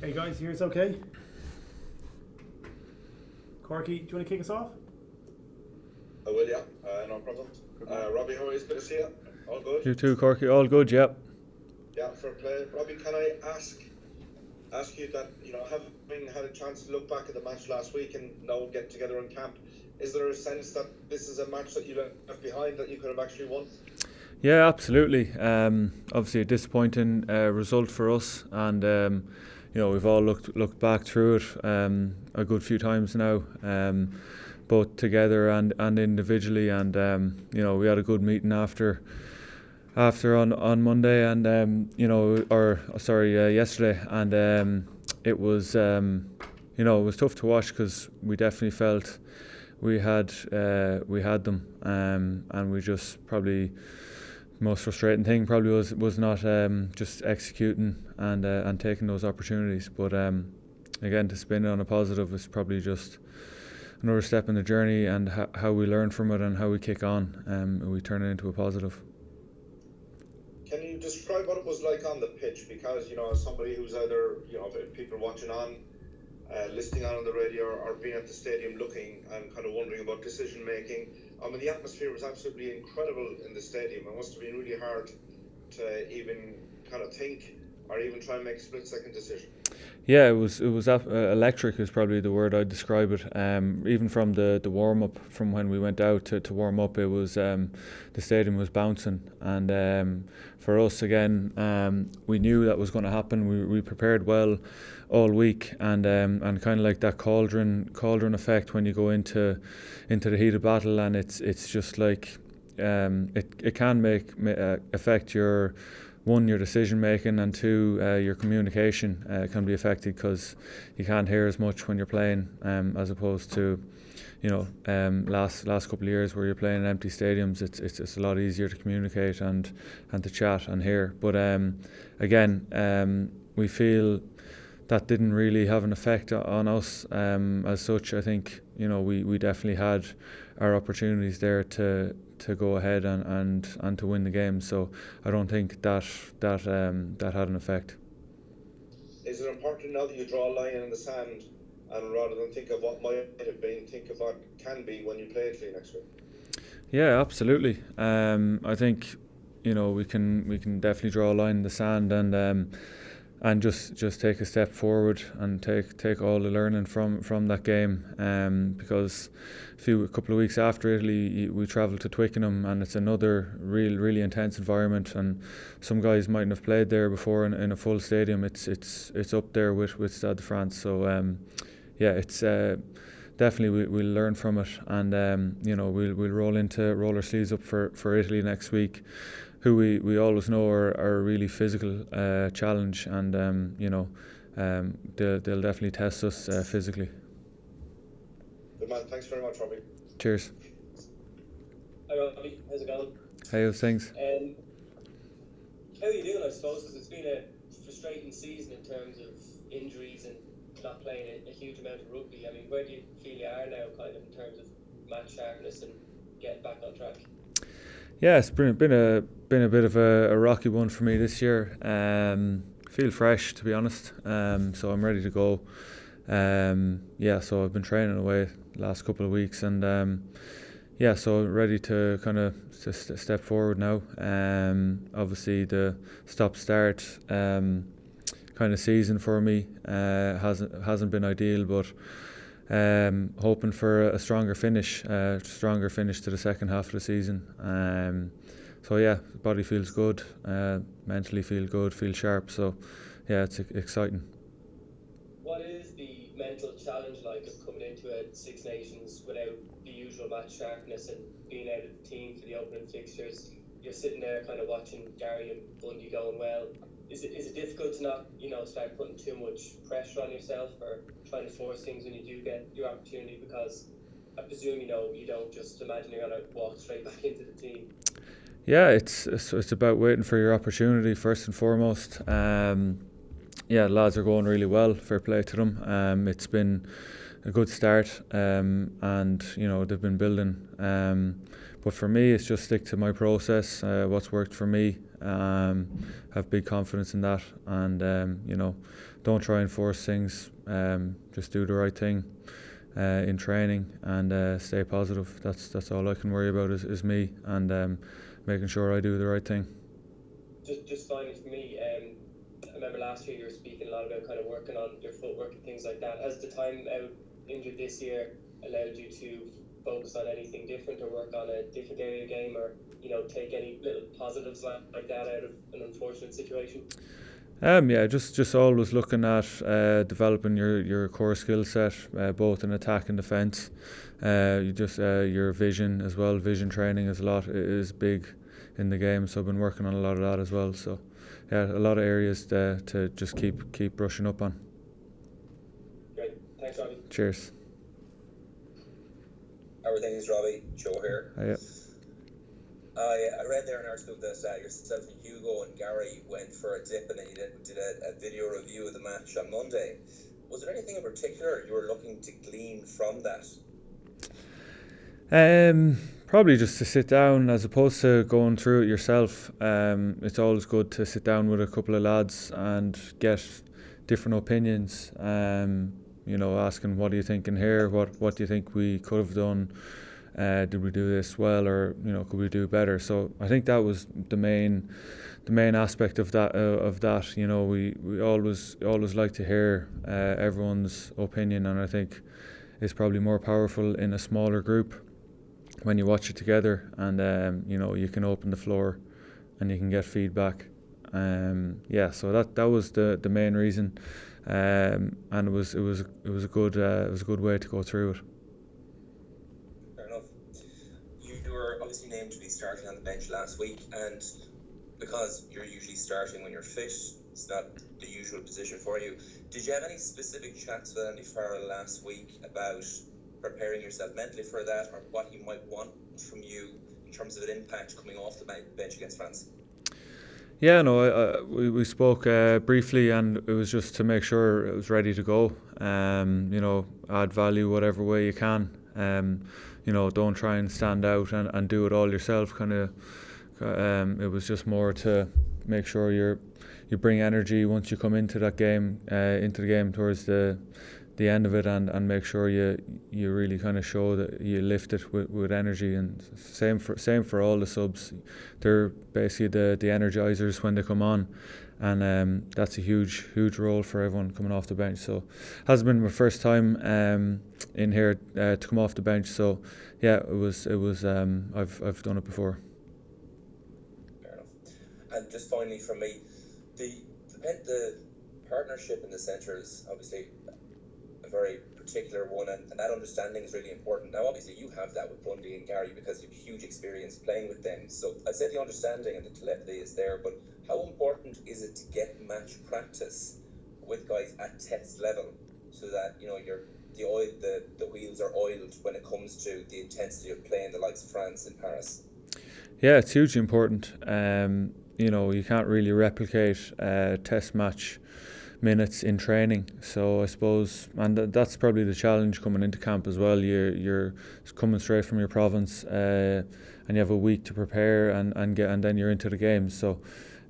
Hey guys, you hear us okay? Corky, do you want to kick us off? I will, yeah. No problem. Robbie, how are you? Good to see you. All good? You too, Corky. All good, yep. Yeah, fair play. Robbie, can I ask you that, having had a chance to look back at the match last week and now get together in camp, is there a sense that this is a match that you left behind that you could have actually won? Yeah, absolutely. Obviously a disappointing result for us, and we've all looked back through it a good few times now, both together and individually, and we had a good meeting after on Monday, and yesterday, and it was it was tough to watch because we definitely felt we had them, and we just probably. Most frustrating thing probably was not just executing and taking those opportunities, but again, to spin it on a positive is probably just another step in the journey, and how we learn from it and how we kick on, and we turn it into a positive. Can you describe what it was like on the pitch? Because as somebody who's either people watching on, listening on the radio, or being at the stadium looking and kind of wondering about decision making. I mean, the atmosphere was absolutely incredible in the stadium. It must have been really hard to even kind of think or even try and make a split-second decision. Yeah, it was electric is probably the word I'd describe it. Even from the warm up, from when we went out to warm up, it was the stadium was bouncing, and for us again, we knew that was going to happen. We prepared well all week, and kind of like that cauldron effect when you go into the heat of battle, and it's just like it can affect your decision making, and two, your communication can be affected because you can't hear as much when you're playing, as opposed to last couple of years where you're playing in empty stadiums. It's a lot easier to communicate and to chat and hear. But again, we feel that didn't really have an effect on us as such. I think we definitely had our opportunities there to go ahead and to win the game. So I don't think that had an effect. Is it important now that you draw a line in the sand, and rather than think of what might have been, think of what can be when you play Italy next week? Yeah, absolutely. I think we can definitely draw a line in the sand, and just take a step forward and take all the learning from that game, because a couple of weeks after Italy we travelled to Twickenham, and it's another really intense environment, and some guys mightn't have played there before in a full stadium. It's up there with Stade de France, so it's definitely we'll learn from it, and we'll roll our sleeves up for Italy next week, who we always know are a really physical challenge, and they'll definitely test us physically. Good man, thanks very much, Robbie. Cheers. Hi Robbie, how's it going? Hey, how's things? How are you doing, I suppose, because it's been a frustrating season in terms of injuries and not playing a huge amount of rugby. I mean, where do you feel you are now, kind of in terms of match sharpness and getting back on track? Yeah, it's been a bit of a rocky one for me this year. Feel fresh, to be honest. So I'm ready to go. So I've been training away the last couple of weeks, and so ready to kind of step forward now. Obviously the stop-start kind of season for me hasn't been ideal, but hoping for a stronger finish to the second half of the season. The body feels good, mentally feel good, feel sharp. So it's exciting. What is the mental challenge like of coming into a Six Nations without the usual match sharpness and being out of the team for the opening fixtures? You're sitting there kind of watching Gary and Bundy going well. Is it difficult to not start putting too much pressure on yourself or trying to force things when you do get your opportunity? Because I presume you don't just imagine you're going to walk straight back into the team. Yeah, it's about waiting for your opportunity first and foremost. The lads are going really well. Fair play to them. It's been a good start, and they've been building But for me, it's just stick to my process, what's worked for me. Have big confidence in that, and don't try and force things. Just do the right thing in training and stay positive. That's all I can worry about is me and making sure I do the right thing. Just finally for me, I remember last year you were speaking a lot about kind of working on your footwork and things like that. Has the time out injured this year allowed you to focus on anything different or work on a different area of the game, or take any little positives like that out of an unfortunate situation? Just always looking at developing your core skill set, both in attack and defence. Your vision as well. Vision training is big in the game, so I've been working on a lot of that as well. So yeah, a lot of areas to just keep brushing up on. Great, thanks, Robbie. Cheers. How are things, Robbie? Joe here. Yeah. I read there in an article that yourself and Hugo and Gary went for a dip and then you did a video review of the match on Monday. Was there anything in particular you were looking to glean from that? Probably just to sit down as opposed to going through it yourself. It's always good to sit down with a couple of lads and get different opinions. Asking what are you thinking here? What do you think we could have done? Did we do this well, or could we do better? So I think that was the main aspect of that. We always like to hear everyone's opinion, and I think it's probably more powerful in a smaller group when you watch it together, and you can open the floor and you can get feedback. So that was the main reason, and it was a good way to go through it. Fair enough. You were obviously named to be starting on the bench last week, and because you're usually starting when you're fit, it's not the usual position for you. Did you have any specific chats with Andy Farrell last week about preparing yourself mentally for that, or what he might want from you in terms of an impact coming off the bench against France? Yeah, no, we spoke briefly, and it was just to make sure it was ready to go. Add value whatever way you can. Don't try and stand out and do it all yourself. It was just more to make sure you bring energy once you come into that game, into the game towards the end of it, and make sure you really kind of show that you lift it with energy. And same for all the subs. They're basically the energizers when they come on, and that's a huge role for everyone coming off the bench. So hasn't been my first time in here to come off the bench. So yeah, it was I've done it before. Fair enough. And just finally from me, the partnership in the centre is obviously a very particular one, and that understanding is really important. Now obviously you have that with Bundy and Gary because you have huge experience playing with them, so I'd say the understanding and the telepathy is there, but how important is it to get match practice with guys at test level so that the wheels are oiled when it comes to the intensity of playing the likes of France and Paris? Yeah, it's hugely important. You can't really replicate test match minutes in training, so I suppose, and that's probably the challenge coming into camp as well. You're coming straight from your province, and you have a week to prepare and then you're into the games. So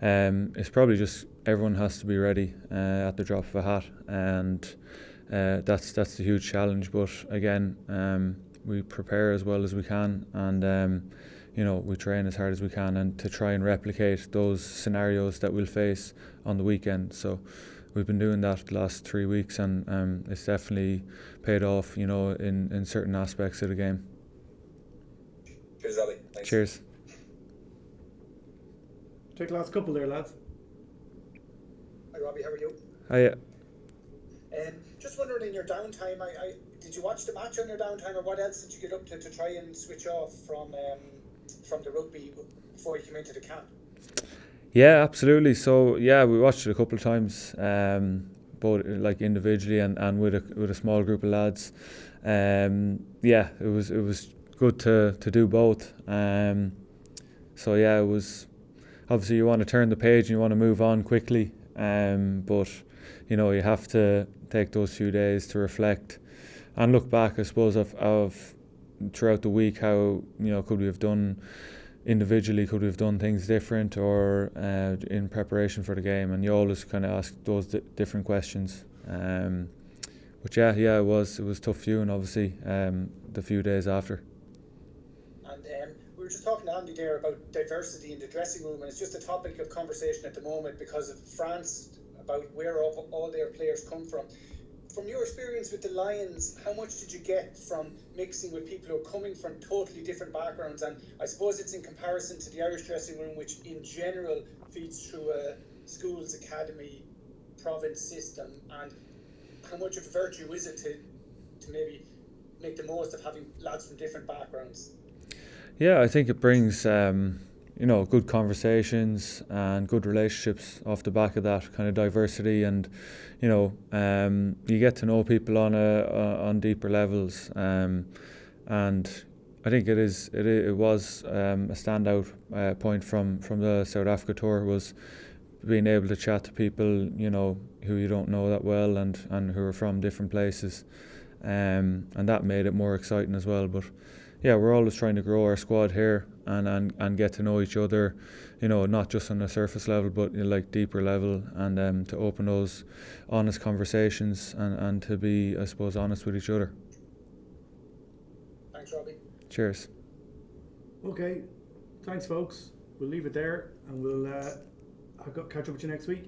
it's probably just everyone has to be ready at the drop of a hat, and that's the huge challenge. But again, we prepare as well as we can, and we train as hard as we can, and to try and replicate those scenarios that we'll face on the weekend. So we've been doing that the last 3 weeks, and it's definitely paid off, in certain aspects of the game. Cheers, Robbie. Thanks. Cheers. Take the last couple there, lads. Hi, Robbie, how are you? Hiya. Just wondering, in your downtime, did you watch the match on your downtime, or what else did you get up to try and switch off from the rugby before you came into the camp? Yeah, absolutely. So yeah, we watched it a couple of times, both like individually and with a small group of lads. It was good to do both. So yeah, it was obviously you want to turn the page and you want to move on quickly, but you have to take those few days to reflect and look back, I suppose, of throughout the week how, could we have done individually, could we have done things different, or in preparation for the game, and you always kind of ask those different questions. But yeah, it was tough viewing, obviously, the few days after. And we were just talking to Andy there about diversity in the dressing room, and it's just a topic of conversation at the moment because of France, about where all their players come from. From your experience with the Lions, how much did you get from mixing with people who are coming from totally different backgrounds? And I suppose it's in comparison to the Irish dressing room, which in general feeds through a schools, academy, province system. And how much of a virtue is it to maybe make the most of having lads from different backgrounds? Yeah, I think it brings good conversations and good relationships off the back of that kind of diversity, and you get to know people on deeper levels, and I think it was a standout point from the South Africa tour, was being able to chat to people who you don't know that well and who are from different places, and that made it more exciting as well. But yeah, we're always trying to grow our squad here and get to know each other, not just on a surface level, but like deeper level, and to open those honest conversations and to be, I suppose, honest with each other. Thanks, Robbie. Cheers. Okay, thanks folks. We'll leave it there and we'll catch up with you next week.